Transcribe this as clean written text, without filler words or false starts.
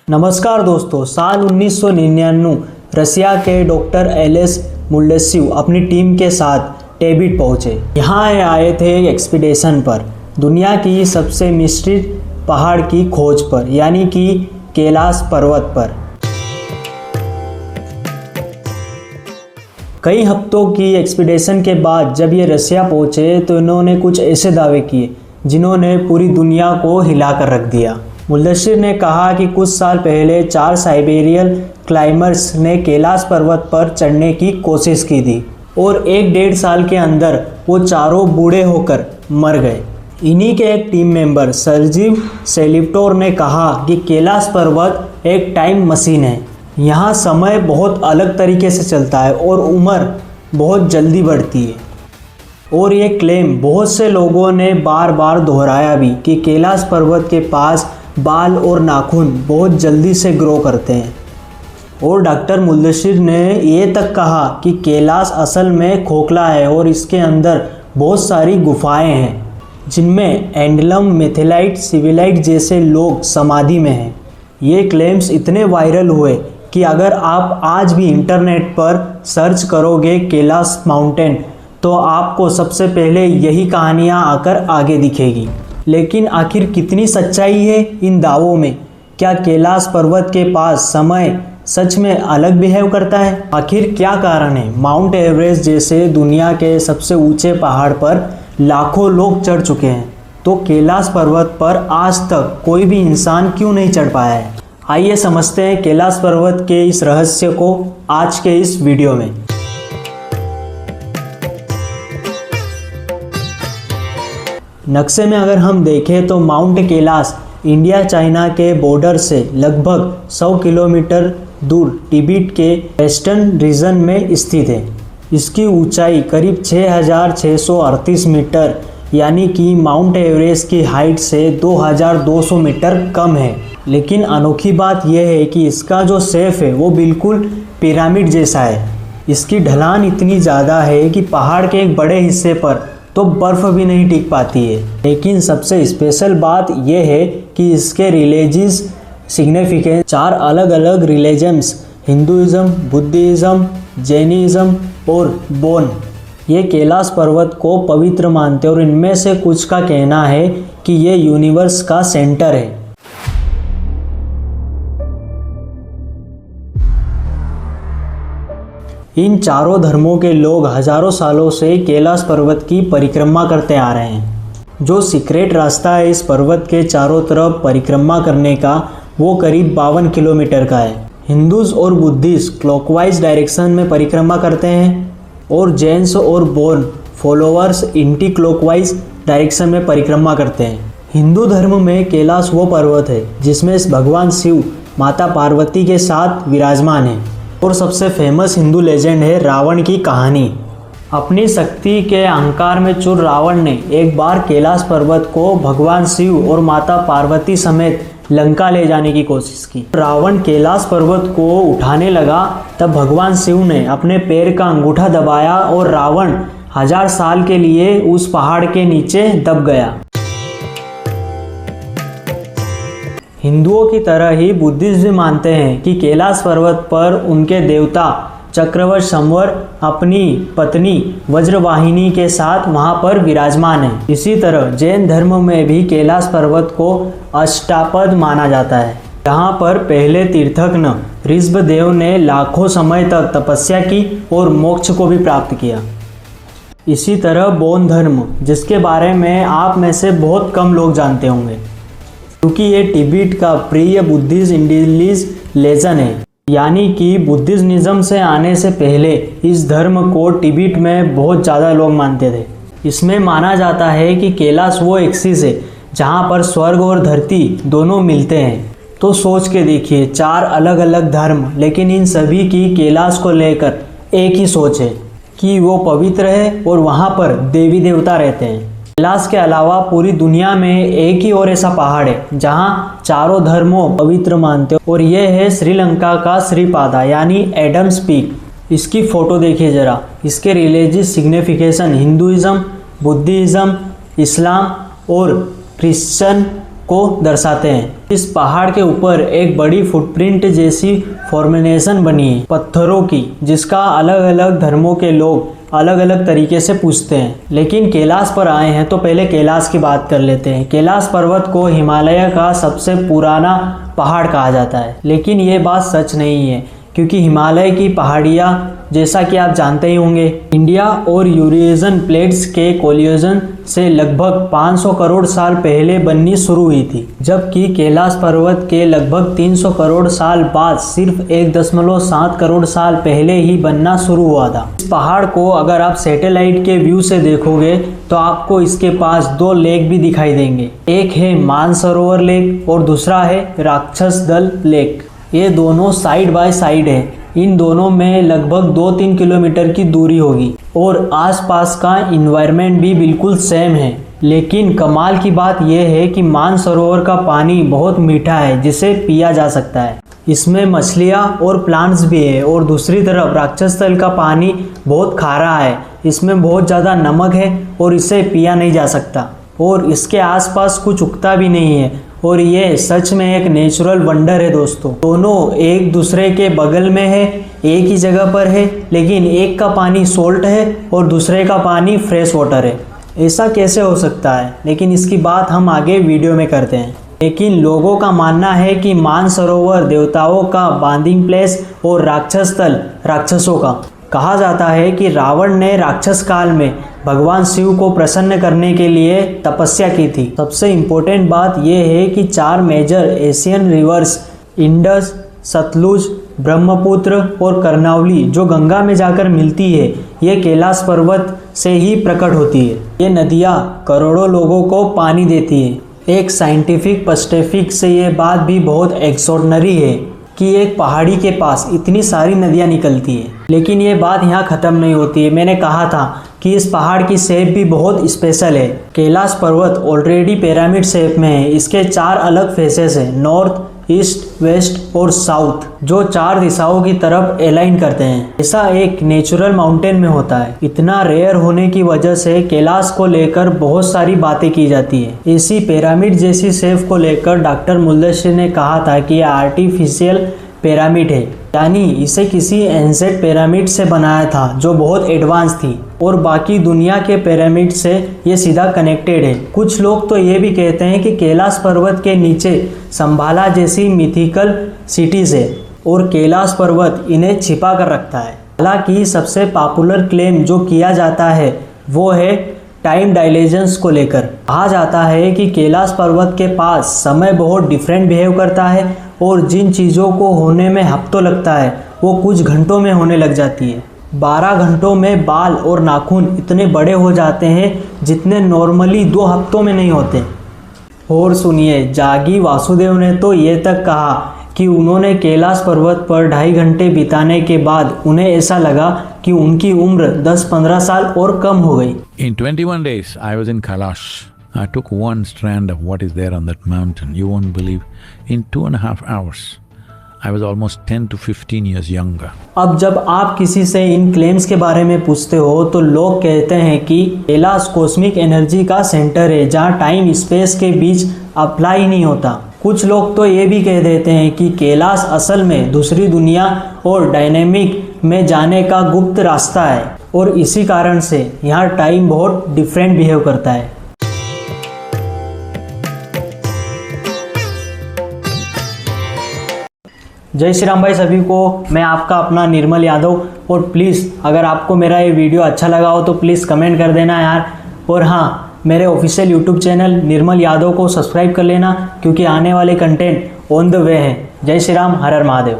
नमस्कार दोस्तों, साल 1999 रसिया के डॉक्टर एलेस मुल्डेसिव अपनी टीम के साथ टिबेट पहुंचे। यहाँ आए थे एक एक्सपीडिशन पर, दुनिया की सबसे मिस्टीरियस पहाड़ की खोज पर, यानी कि कैलाश पर्वत पर। कई हफ्तों की एक्सपीडिशन के बाद जब ये रसिया पहुंचे तो इन्होंने कुछ ऐसे दावे किए जिन्होंने पूरी दुनिया को हिलाकर रख दिया। मुल्डेसिव ने कहा कि कुछ साल पहले 4 साइबेरियन क्लाइंबर्स ने कैलाश पर्वत पर चढ़ने की कोशिश की थी और 1-1.5 साल के अंदर वो चारों बूढ़े होकर मर गए। इन्हीं के एक टीम मेंबर सर्जी सेलिवटोर ने कहा कि कैलाश पर्वत एक टाइम मशीन है। यहाँ समय बहुत अलग तरीके से चलता है और उम्र बहुत जल्दी बढ़ती है। और ये क्लेम बहुत से लोगों ने बार बार दोहराया भी कि कैलाश पर्वत के पास बाल और नाखून बहुत जल्दी से ग्रो करते हैं। और डॉक्टर मुल्डेसिव ने ये तक कहा कि कैलाश असल में खोखला है और इसके अंदर बहुत सारी गुफाएं हैं जिनमें एंडलम, मेथेलाइट, सिविलाइट जैसे लोग समाधि में हैं। ये क्लेम्स इतने वायरल हुए कि अगर आप आज भी इंटरनेट पर सर्च करोगे कैलाश माउंटेन तो आपको सबसे पहले यही कहानियाँ आकर आगे दिखेगी। लेकिन आखिर कितनी सच्चाई है इन दावों में? क्या कैलाश पर्वत के पास समय सच में अलग बिहेव करता है? आखिर क्या कारण है? माउंट एवरेस्ट जैसे दुनिया के सबसे ऊंचे पहाड़ पर लाखों लोग चढ़ चुके हैं, तो कैलाश पर्वत पर आज तक कोई भी इंसान क्यों नहीं चढ़ पाया है? आइए समझते हैं कैलाश पर्वत के इस रहस्य को आज के इस वीडियो में। नक्शे में अगर हम देखें तो माउंट कैलाश इंडिया चाइना के बॉर्डर से लगभग 100 किलोमीटर दूर तिब्बत के वेस्टर्न रीजन में स्थित है। इसकी ऊंचाई करीब 6,638 मीटर यानी कि माउंट एवरेस्ट की हाइट से 2,200 मीटर कम है। लेकिन अनोखी बात यह है कि इसका जो शेप है वो बिल्कुल पिरामिड जैसा है। इसकी ढलान इतनी ज़्यादा है कि पहाड़ के एक बड़े हिस्से पर तो बर्फ़ भी नहीं टिक पाती है। लेकिन सबसे स्पेशल बात यह है कि इसके रिलीजियस सिग्निफिकेंस 4 अलग अलग रिलीजन्स हिंदुइज़्म, बुद्धिज़्म, जैनिज़्म और बौद्ध ये कैलाश पर्वत को पवित्र मानते हैं और इनमें से कुछ का कहना है कि ये यूनिवर्स का सेंटर है। इन चारों धर्मों के लोग हजारों सालों से कैलाश पर्वत की परिक्रमा करते आ रहे हैं। जो सीक्रेट रास्ता है इस पर्वत के चारों तरफ परिक्रमा करने का वो करीब 52 किलोमीटर का है। हिंदूज और बुद्धिस्ट क्लॉकवाइज डायरेक्शन में परिक्रमा करते हैं और जैन्स और बौद्ध फॉलोअर्स एंटी क्लॉकवाइज डायरेक्शन में परिक्रमा करते हैं। हिंदू धर्म में कैलाश वो पर्वत है जिसमें भगवान शिव माता पार्वती के साथ विराजमान है। और सबसे फेमस हिंदू लेजेंड है रावण की कहानी। अपनी शक्ति के अहंकार में चूर रावण ने एक बार कैलाश पर्वत को भगवान शिव और माता पार्वती समेत लंका ले जाने की कोशिश की। रावण कैलाश पर्वत को उठाने लगा तब भगवान शिव ने अपने पैर का अंगूठा दबाया और रावण 1000 साल के लिए उस पहाड़ के नीचे दब गया। हिंदुओं की तरह ही बुद्धिस्ट भी मानते हैं कि कैलाश पर्वत पर उनके देवता चक्रवर्ती संवर अपनी पत्नी वज्रवाहिनी के साथ वहां पर विराजमान है। इसी तरह जैन धर्म में भी कैलाश पर्वत को अष्टापद माना जाता है। यहाँ पर पहले तीर्थंकर ऋषभदेव ने लाखों समय तक तपस्या की और मोक्ष को भी प्राप्त किया। इसी तरह बौद्ध धर्म, जिसके बारे में आप में से बहुत कम लोग जानते होंगे क्योंकि ये तिब्बत का प्रिय बुद्धिस्ट इंडिलीज लेजन है। यानी कि बुद्धिज्म से आने से पहले इस धर्म को तिब्बत में बहुत ज़्यादा लोग मानते थे। इसमें माना जाता है कि कैलाश वो एक्सिस है जहाँ पर स्वर्ग और धरती दोनों मिलते हैं। तो सोच के देखिए, 4 अलग अलग धर्म, लेकिन इन सभी की कैलाश को लेकर एक ही सोच है कि वो पवित्र है और वहाँ पर देवी देवता रहते हैं। कैलाश के अलावा पूरी दुनिया में एक ही और ऐसा पहाड़ है जहाँ चारों धर्मों पवित्र मानते हैं और ये है श्रीलंका का श्रीपादा यानी एडम्स पीक। इसकी फ़ोटो देखिए ज़रा। इसके रिलीजियस सिग्निफिकेशन हिंदुइज़्म, बुद्धिज़्म, इस्लाम और क्रिश्चियन को दर्शाते हैं। इस पहाड़ के ऊपर एक बड़ी फुटप्रिंट जैसी फॉर्मेशन बनी है पत्थरों की, जिसका अलग अलग धर्मों के लोग अलग अलग तरीके से पूजते हैं। लेकिन कैलाश पर आए हैं तो पहले कैलाश की बात कर लेते हैं। कैलाश पर्वत को हिमालय का सबसे पुराना पहाड़ कहा जाता है, लेकिन ये बात सच नहीं है, क्योंकि हिमालय की पहाड़ियाँ जैसा कि आप जानते ही होंगे, इंडिया और यूरेशियन प्लेट्स के कोलिजन से लगभग 500 करोड़ साल पहले बननी शुरू हुई थी, जबकि कैलाश पर्वत के लगभग 300 करोड़ साल बाद सिर्फ 1.7 करोड़ साल पहले ही बनना शुरू हुआ था। इस पहाड़ को अगर आप सैटेलाइट के व्यू से देखोगे तो आपको इसके पास 2 लेक भी दिखाई देंगे। एक है मानसरोवर लेक और दूसरा है राक्षस दल लेक। ये दोनों साइड बाय साइड है। इन दोनों में लगभग 2-3 किलोमीटर की दूरी होगी और आसपास का इन्वायरमेंट भी बिल्कुल सेम है। लेकिन कमाल की बात यह है कि मानसरोवर का पानी बहुत मीठा है, जिसे पिया जा सकता है। इसमें मछलियाँ और प्लांट्स भी है। और दूसरी तरफ राक्षस दल का पानी बहुत खारा है, इसमें बहुत ज़्यादा नमक है और इसे पिया नहीं जा सकता और इसके आसपास कुछ उगता भी नहीं है। और ये सच में एक नेचुरल वंडर है दोस्तों। दोनों एक दूसरे के बगल में है, एक ही जगह पर है, लेकिन एक का पानी सोल्ट है और दूसरे का पानी फ्रेश वाटर है। ऐसा कैसे हो सकता है, लेकिन इसकी बात हम आगे वीडियो में करते हैं। लेकिन लोगों का मानना है कि मानसरोवर देवताओं का बांडिंग प्लेस और राक्षस दल राक्षसों का। कहा जाता है कि रावण ने राक्षस काल में भगवान शिव को प्रसन्न करने के लिए तपस्या की थी। सबसे इम्पोर्टेंट बात यह है कि 4 major Asian rivers Indus, Sutlej, Brahmaputra और कर्णावली जो गंगा में जाकर मिलती है, ये कैलाश पर्वत से ही प्रकट होती है। ये नदियाँ करोड़ों लोगों को पानी देती है। एक साइंटिफिक पर्सपेक्टिव से ये बात भी बहुत एक्स्ट्राऑर्डिनरी है कि एक पहाड़ी के पास इतनी सारी नदियाँ निकलती है। लेकिन ये बात यहाँ ख़त्म नहीं होती है। मैंने कहा था कि इस पहाड़ की शेप भी बहुत स्पेशल है। कैलाश पर्वत ऑलरेडी पिरामिड शेप में है। इसके 4 अलग फेसेस हैं, नॉर्थ, ईस्ट, वेस्ट और साउथ, जो 4 दिशाओं की तरफ अलाइन करते हैं। ऐसा एक नेचुरल माउंटेन में होता है। इतना रेयर होने की वजह से कैलाश को लेकर बहुत सारी बातें की जाती है। इसी पिरामिड जैसी शेप को लेकर डॉक्टर मुदस्सिर ने कहा था कि यह आर्टिफिशियल पिरामिड है, यानी इसे किसी एंसेंट पिरामिड से बनाया था जो बहुत एडवांस थी और बाकी दुनिया के पिरामिड से ये सीधा कनेक्टेड है। कुछ लोग तो ये भी कहते हैं कि कैलाश पर्वत के नीचे संभाला जैसी मिथिकल सिटीज है और कैलाश पर्वत इन्हें छिपा कर रखता है। हालांकि सबसे पॉपुलर क्लेम जो किया जाता है वो है टाइम डायलेशंस को लेकर। कहा जाता है कि कैलाश पर्वत के पास समय बहुत डिफरेंट बिहेव करता है और जिन चीज़ों को होने में हफ्तों लगता है वो कुछ घंटों में होने लग जाती है। 12 घंटों में बाल और नाखून इतने बड़े हो जाते हैं जितने नॉर्मली 2 हफ्तों में नहीं होते। और सुनिए, जागी वासुदेव ने तो ये तक कहा कि उन्होंने कैलाश पर्वत पर 2.5 घंटे बिताने के बाद उन्हें ऐसा लगा कि उनकी उम्र 10-15 साल और कम हो गई। In 21 days, I was in Kailash. I took one strand of what is there on that mountain. You won't believe. In 2.5 hours, I was almost 10 to 15 years younger. अब जब आप किसी से इन क्लेम्स के बारे में पूछते हो तो लोग कहते हैं कि कैलाश कॉस्मिक एनर्जी का सेंटर है जहाँ टाइम स्पेस के बीच अप्लाई नहीं होता। कुछ लोग तो ये भी कह देते हैं कि कैलाश असल में दूसरी दुनिया और डायनेमिक में जाने का गुप्त रास्ता है और इसी कारण से यहाँ टाइम बहुत डिफरेंट बिहेव करता है। जय श्री राम भाई सभी को, मैं आपका अपना निर्मल यादव। और प्लीज़ अगर आपको मेरा ये वीडियो अच्छा लगा हो तो प्लीज़ कमेंट कर देना यार। और हाँ, मेरे ऑफिशियल यूट्यूब चैनल निर्मल यादव को सब्सक्राइब कर लेना, क्योंकि आने वाले कंटेंट ऑन द वे है। जय श्री राम, हर हर महादेव।